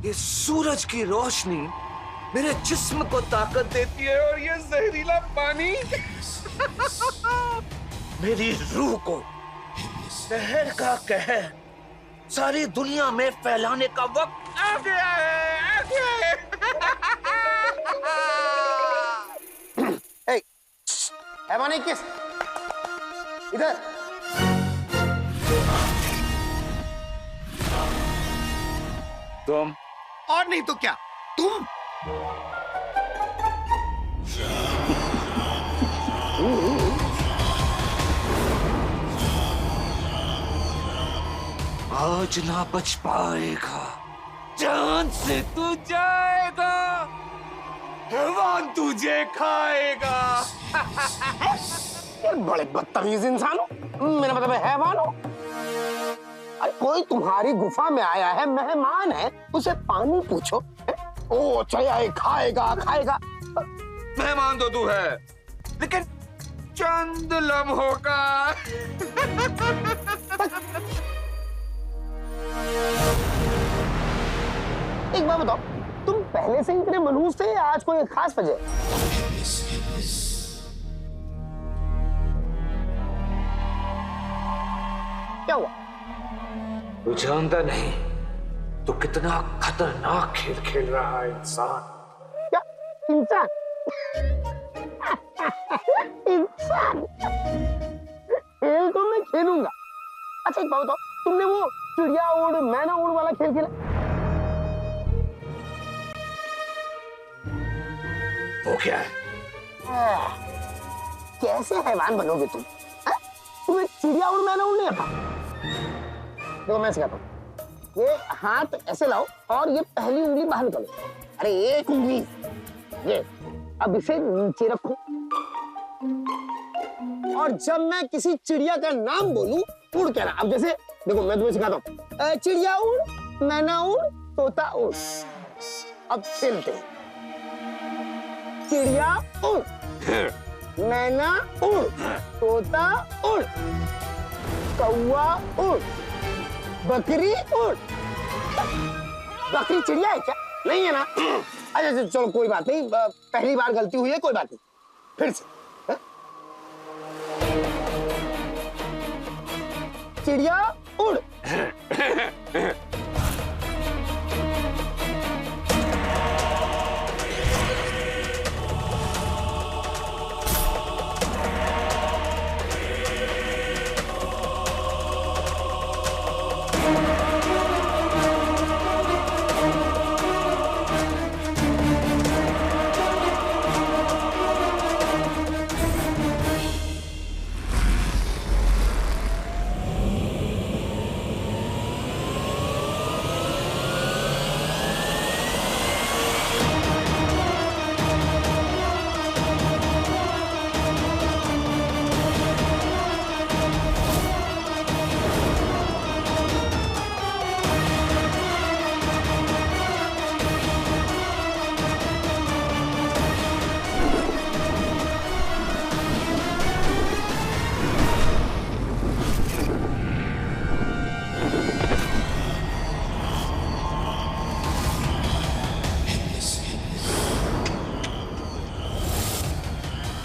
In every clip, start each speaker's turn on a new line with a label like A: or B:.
A: ये सूरज की रोशनी मेरे जिस्म को ताकत देती है और ये जहरीला पानी मेरी रूह को शहर का कहर सारी दुनिया में फैलाने का वक्त आ गया है, आ गया है।
B: हैवानी किस इधर।
A: तुम
B: और नहीं तो क्या तुम।
A: आज ना बच पाएगा, जान से तू जाएगा, हैवान तुझे खाएगा।
B: यार बड़े बदतमीज इंसान हो, मेरा मतलब है हैवान हो। अरे कोई तुम्हारी गुफा में आया है, मेहमान है, उसे पानी पूछो। ओ चाहे खाएगा खाएगा।
A: मेहमान तो तू है, लेकिन चंद लम्हों का।
B: एक बात बताओ, तुम पहले से इतने मनहूस थे या आज कोई खास वजह? क्या हुआ?
A: तू जानता नहीं तू कितना खतरनाक खेल खेल रहा है इंसान।
B: क्या इंसान? इंसान खेल तो मैं खेलूंगा। अच्छा एक बात बताओ, तुमने वो चिड़िया उड़ मैना उड़ वाला खेल खेला?
A: वो क्या है?
B: कैसे हैवान बनोगे तुम? तुम्हें चिड़िया उड़ मैना उड़ नहीं आता? देखो मैं सिखाता हूँ। ये हाथ ऐसे लाओ और ये पहली उंगली बाहर निकालो। अरे एक उंगली ये, अब इसे नीचे रखो और जब मैं किसी चिड़िया का नाम बोलूं उड़ कहना। अब जैसे देखो मैं तुम्हें सिखाता हूँ, चिड़िया उड़ मैना उड़ तोता उड़। अब खेलते हैं। चिड़िया उड़ मैना उड़ तोता उड़ कौवा उड़ बकरी उड़। बकरी चिड़िया है क्या? नहीं है ना? अच्छा चलो कोई बात नहीं, पहली बार गलती हुई है, कोई बात नहीं, फिर से। चिड़िया उड़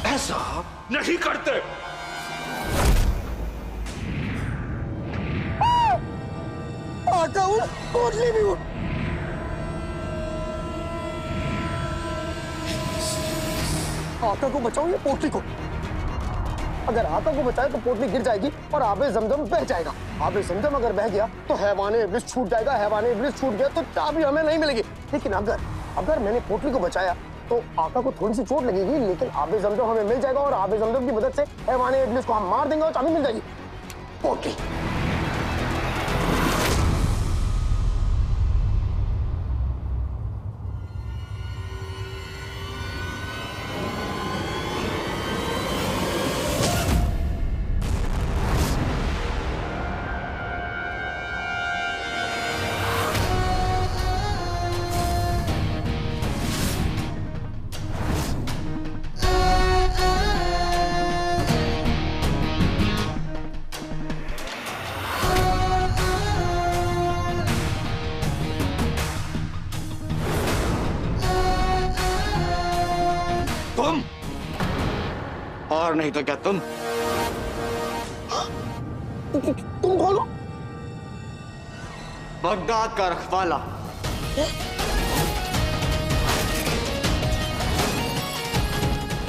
A: ऐसा नहीं करते।
B: आका उड़ पोटली भी उड़। आका को बचाओ या पोटली को? अगर आका को बचाए तो पोटली गिर जाएगी और आबे जमजम बह जाएगा। आबे जमजम अगर बह गया तो हैवाने इब्लिस छूट जाएगा। हैवाने इब्लिस छूट गया तो चाबी हमें नहीं मिलेगी। लेकिन अगर मैंने पोटली को बचाया तो आका को थोड़ी सी चोट लगेगी, लेकिन आबे जमजम हमें मिल जाएगा और आबे जमजम की मदद से हैवाने इब्लिस को हम मार देंगे और चाबी मिल जाएगी। पोटली
C: नहीं तो क्या तुम?
B: तुम कौन हो?
C: बगदाद का रखवाला।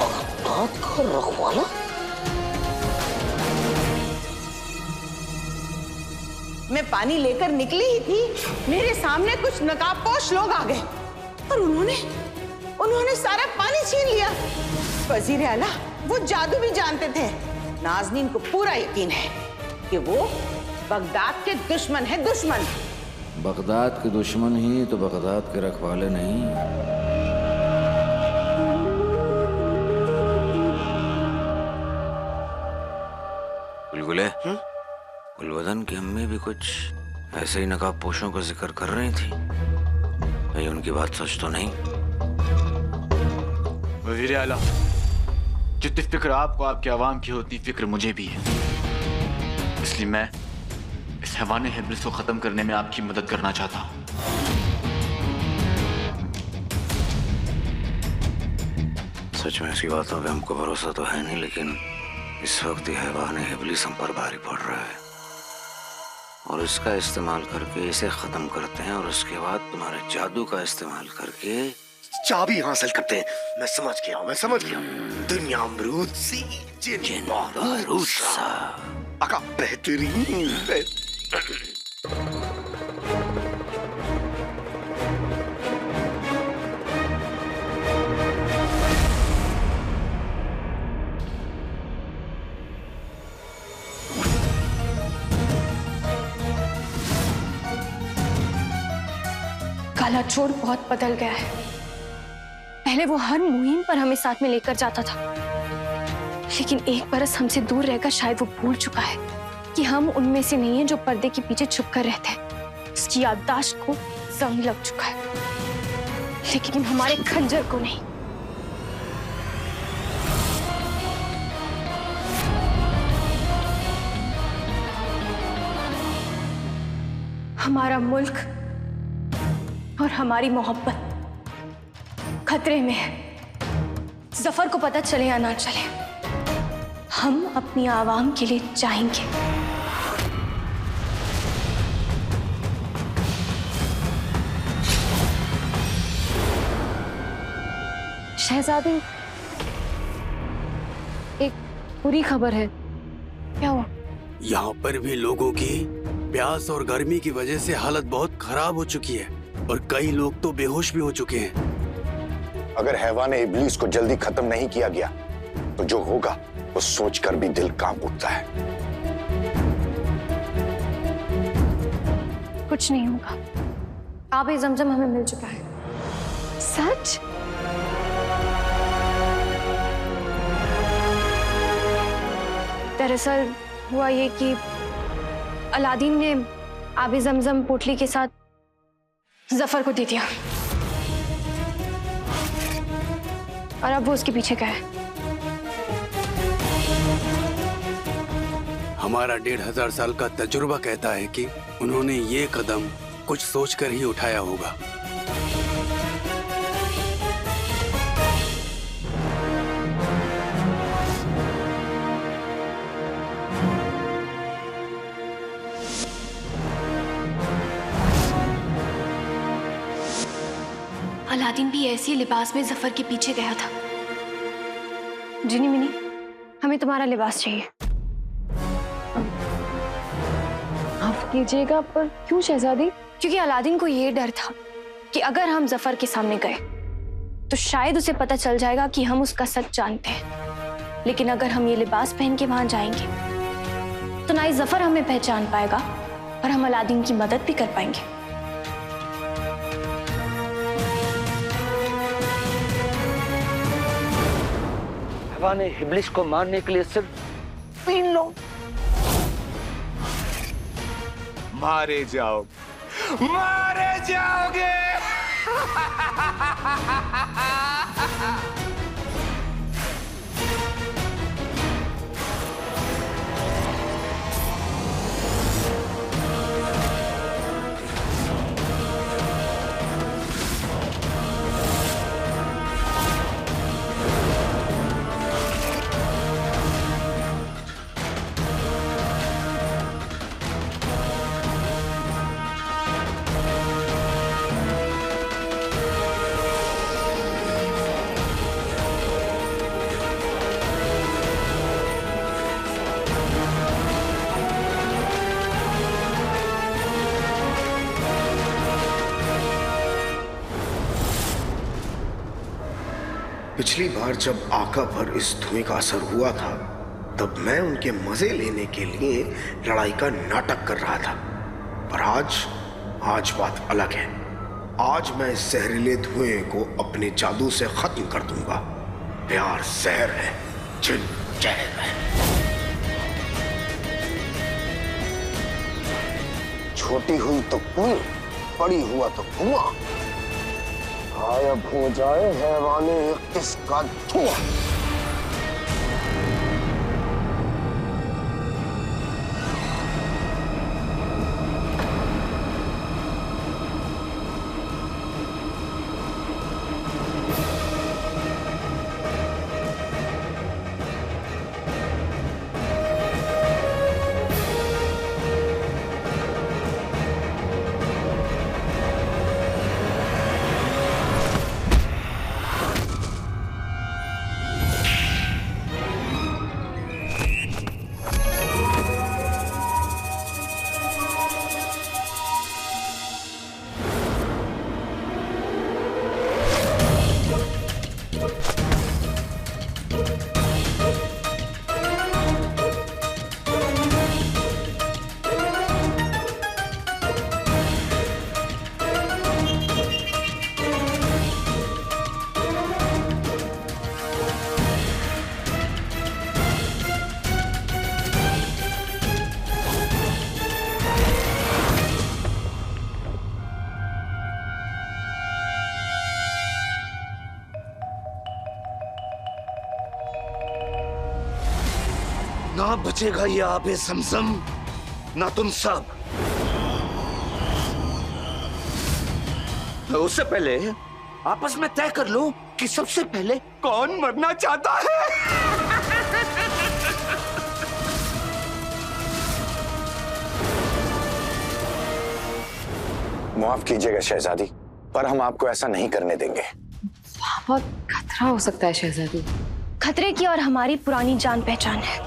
B: बगदाद का रखवाला?
D: मैं पानी लेकर निकली ही थी, मेरे सामने कुछ नकाबपोश लोग आ गए और उन्होंने सारा पानी छीन लिया। वजीर आला वो जादू भी जानते थे। नाज़नीन को पूरा यकीन है कि वो बगदाद के दुश्मन है, दुश्मन।
E: बगदाद के दुश्मन ही तो बगदाद के रखवाले नहीं। बुलबुले, गुलबदन की अम्मी भी कुछ ऐसे ही नकाब पोशों का जिक्र कर रही थी। कहीं उनकी बात सच तो नहीं?
C: वज़ीर आला, जितनी फिक्र आपको आपके अवाम की होती फिक्र मुझे भी है। इसलिए मैं इस हैवाने इब्लिस को खत्म करने में आपकी मदद करना चाहता हूँ।
E: सच में इसकी बातों पे हमको भरोसा तो है नहीं, लेकिन इस वक्त यह हैवाने इब्लिस हम पर भारी पड़ रहा है और इसका इस्तेमाल करके इसे खत्म करते हैं और उसके बाद तुम्हारे जादू का इस्तेमाल करके
B: चाबी हासिल करते हैं। मैं समझ गया। दुनिया अमरूद सी, जिन बारूद सा। आका बेहतरीन।
F: काला चोर बहुत बदल गया है। पहले वो हर मुहिम पर हमें साथ में लेकर जाता था, लेकिन एक बरस हमसे दूर रहकर शायद वो भूल चुका है कि हम उनमें से नहीं हैं जो पर्दे के पीछे छुपकर रहते हैं। उसकी याददाश्त को जंग लग चुका है, लेकिन हमारे खंजर को नहीं। हमारा मुल्क और हमारी मोहब्बत खतरे में है। जफर को पता चले या ना चले, हम अपनी आवाम के लिए जाएंगे। शहजादी, एक बुरी खबर है। क्या हुआ?
G: यहाँ पर भी लोगों की प्यास और गर्मी की वजह से हालत बहुत खराब हो चुकी है और कई लोग तो बेहोश भी हो चुके हैं।
H: अगर हैवाने इब्लीस को जल्दी खत्म नहीं किया गया तो जो होगा वो सोचकर भी दिल कांप उठता है।
F: कुछ नहीं होगा। आबे जमजम हमें मिल चुका है। सच? दरअसल हुआ ये कि अलादीन ने आबे जमजम पोटली के साथ जफर को दे दिया और अब वो उसके पीछे गया है।
G: हमारा 1500 साल का तजुर्बा कहता है कि उन्होंने ये कदम कुछ सोचकर ही उठाया होगा।
F: अलादीन भी ऐसी लिबास में जफर के पीछे गया था। जिनी मिनी, हमें तुम्हारा लिबास चाहिए। माफ कीजिएगा, पर क्यों शहजादी? क्योंकि अलादीन को ये डर था कि अगर हम जफर के सामने गए तो शायद उसे पता चल जाएगा कि हम उसका सच जानते हैं। लेकिन अगर हम ये लिबास पहन के वहां जाएंगे तो ना ही जफर हमें पहचान पाएगा और हम अलादीन की मदद भी कर पाएंगे।
A: हैवाने इब्लिस को मारने के लिए सिर्फ 3 लोग।
C: मारे जाओगे।
I: पिछली बार जब आका पर इस धुएं का असर हुआ था, तब मैं उनके मजे लेने के लिए लड़ाई का नाटक कर रहा था। पर आज बात अलग है। आज मैं इस जहरीले धुएं को अपने जादू से खत्म कर दूंगा। प्यार जहर है, जिन जहर है।
B: छोटी हुई तो कुएं, बड़ी हुआ तो कुआं, गायब हो जाए हैवाने किसका धुआं।
A: ना बचेगा ये आबे ज़मज़म, ना तुम सब। तो उससे पहले आपस में तय कर लो कि सबसे पहले कौन मरना चाहता है।
H: माफ कीजिएगा शहजादी, पर हम आपको ऐसा नहीं करने देंगे।
F: बहुत खतरा हो सकता है शहजादी। खतरे की और हमारी पुरानी जान पहचान है।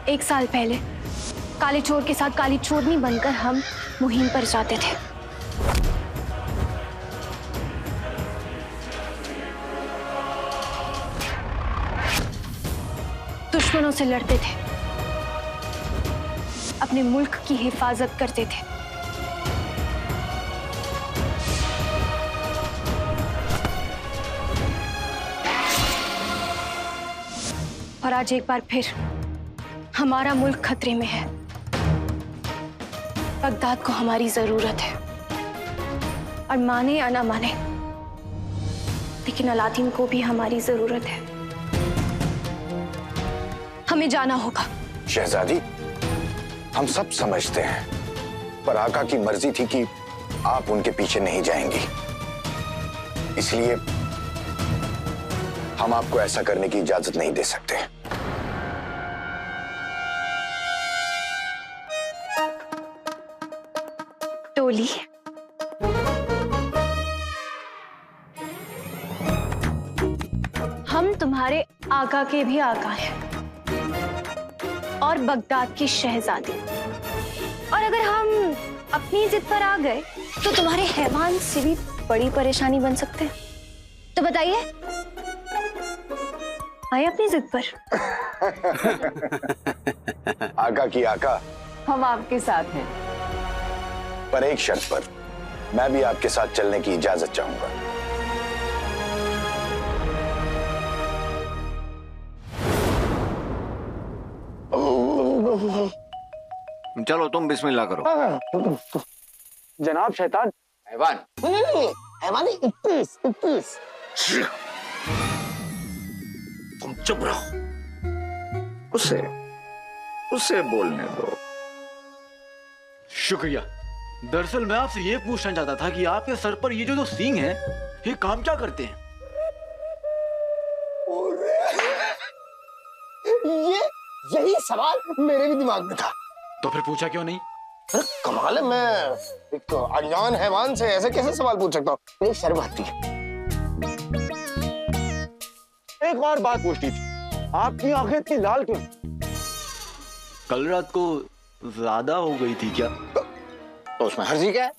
F: 1 साल पहले काले चोर के साथ काली चोरनी बनकर हम मुहिम पर जाते थे। दुश्मनों से लड़ते थे, अपने मुल्क की हिफाजत करते थे। और आज एक बार फिर हमारा मुल्क खतरे में है। बगदाद को हमारी जरूरत है, और माने या ना माने, लेकिन अलादीन को भी हमारी जरूरत है। हमें जाना होगा।
H: शहजादी, हम सब समझते हैं, पर आका की मर्जी थी कि आप उनके पीछे नहीं जाएंगी, इसलिए हम आपको ऐसा करने की इजाजत नहीं दे सकते।
F: टोली, हम तुम्हारे आका के भी आका हैं और बगदाद की शहजादी, और अगर हम अपनी जिद पर आ गए तो तुम्हारे हैवान से भी बड़ी परेशानी बन सकते हैं। तो बताइए, आए अपनी जिद पर?
H: आका की आका,
D: हम आपके साथ हैं,
H: पर एक शर्त पर। मैं भी आपके साथ चलने की इजाजत चाहूंगा।
E: चलो तुम बिस्मिल्लाह करो।
B: जनाब शैतान।
E: हैवान।
B: हैवानी 21।
A: तुम चुप रहो, उसे बोलने दो।
C: शुक्रिया। दरअसल मैं आपसे ये पूछना चाहता था कि आपके सर पर ये जो सींग है, ये काम क्या करते हैं?
B: यही सवाल मेरे भी दिमाग में था।
C: तो फिर पूछा क्यों नहीं?
B: अरे कमाल है, मैं एक अनजान हैवान से ऐसे कैसे सवाल पूछ सकता हूँ? मेरी शर्म आती है। एक और बात पूछनी थी, आपकी आंखें इतनी लाल क्यों?
C: कल रात को ज्यादा हो गई थी क्या?
E: तो उसमें हर्जी क्या है?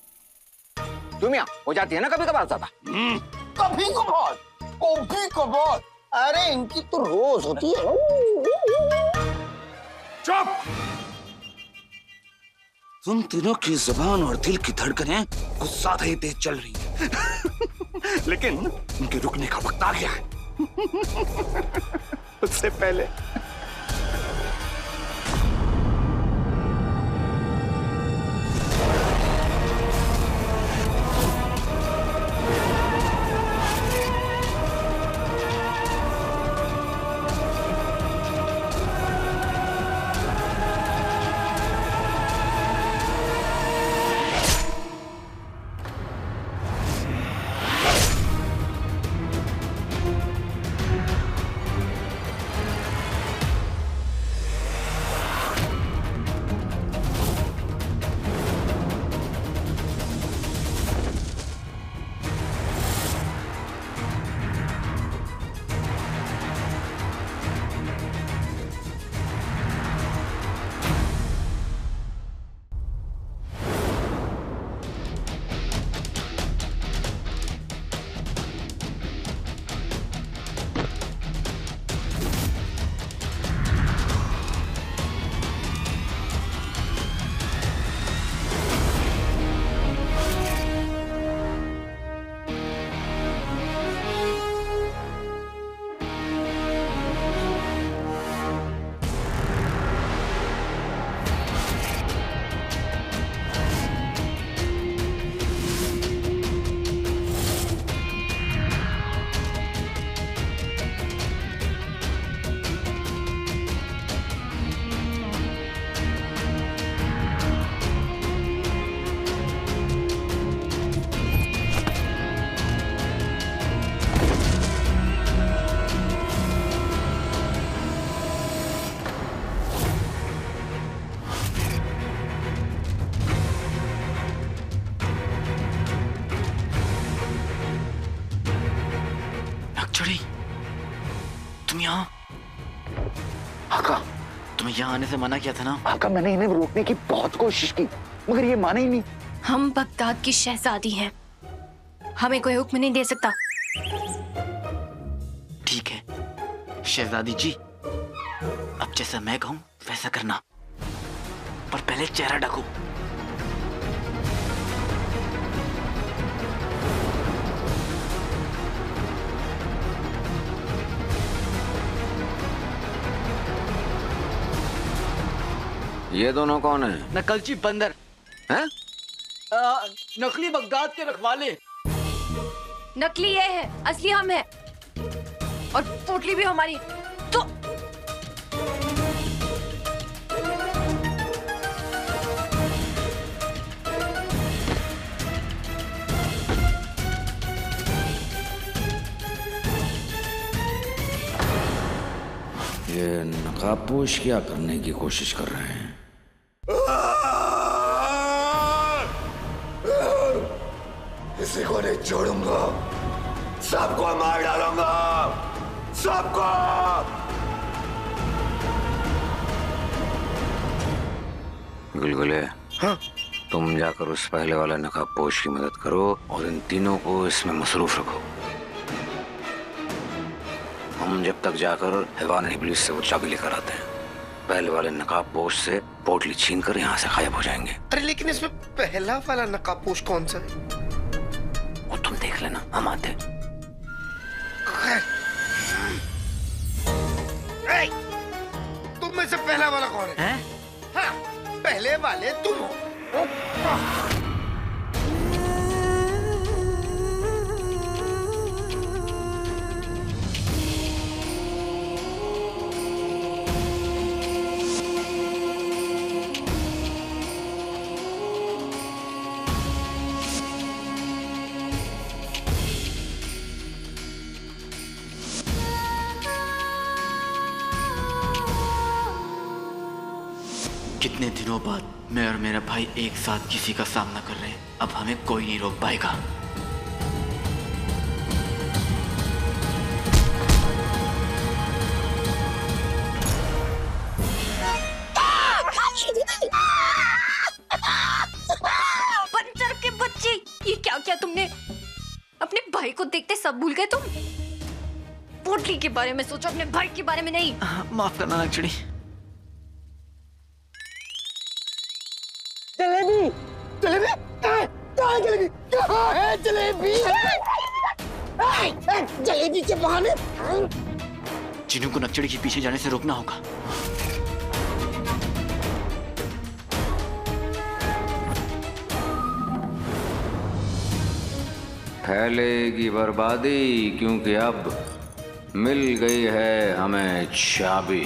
E: दुनिया हो जाती है ना कभी कभार ज्यादा।
B: कभी कभार कभी कभार, अरे इनकी तो रोज होती है।
A: चुप! तुम तीनों की जुबान और दिल की धड़कनें कुछ ज्यादा ही तेज चल रही हैं। लेकिन उनके रुकने का वक्त आ गया है। उससे पहले
C: तुम यहाँ?
A: आका,
C: तुम्हें यहाँ आने से मना किया था ना?
A: आका, मैंने इन्हें रोकने की बहुत कोशिश की, मगर ये माने ही नहीं।
F: हम बगदाद की शहजादी हैं, हमें कोई हुक्म नहीं दे सकता।
C: ठीक है शहजादी जी, अब जैसा मैं कहूँ वैसा करना, पर पहले चेहरा ढको।
E: ये दोनों कौन है?
C: नकलची बंदर
E: हैं?
C: नकली बगदाद के रखवाले।
F: नकली ये है, असली हम है, और पोटली भी हमारी। तो
E: ये नकाबपोश क्या करने की कोशिश कर रहे हैं?
H: किसी को नहीं छोड़ूंगा, सबको मार डालूंगा, सबको।
E: गुलगुले,
I: हाँ?
E: तुम जाकर उस पहले वाले नकाबपोश की मदद करो और इन तीनों को इसमें मसरूफ रखो। हम जब तक जाकर हैवान इब्लिस से वो चाबी लेकर आते हैं, पहले वाले नकाबपोश से पोटली छीनकर यहाँ से गायब हो जाएंगे।
I: अरे लेकिन इसमें पहला वाला नकाबपोश कौन सा है?
E: वो तुम देख लेना, हम आते।
I: तुम में से पहला वाला कौन है? हाँ, पहले वाले तुम हो।
C: कितने दिनों बाद मैं और मेरा भाई एक साथ किसी का सामना कर रहे हैं, अब हमें कोई नहीं रोक पाएगा।
F: बंदर के बच्चे, ये क्या किया तुमने? अपने भाई को देखते सब भूल गए तुम? पोटली के बारे में सोचो, अपने भाई के बारे में नहीं।
C: माफ करना नक्चड़ी।
B: जलेबी, जलेबी, कहाँ जलेबी? कहाँ है जलेबी? जलेबी के बहाने
C: चिनू को नक्चड़ी के पीछे जाने से रोकना होगा।
E: फैलेगी बर्बादी, क्योंकि अब मिल गई है हमें चाबी।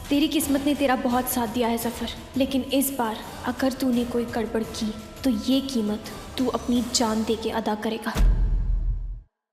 F: तेरी किस्मत ने तेरा बहुत साथ दिया है सफर, लेकिन इस बार अगर तूने कोई गड़बड़ की तो ये कीमत तू अपनी जान दे के अदा करेगा।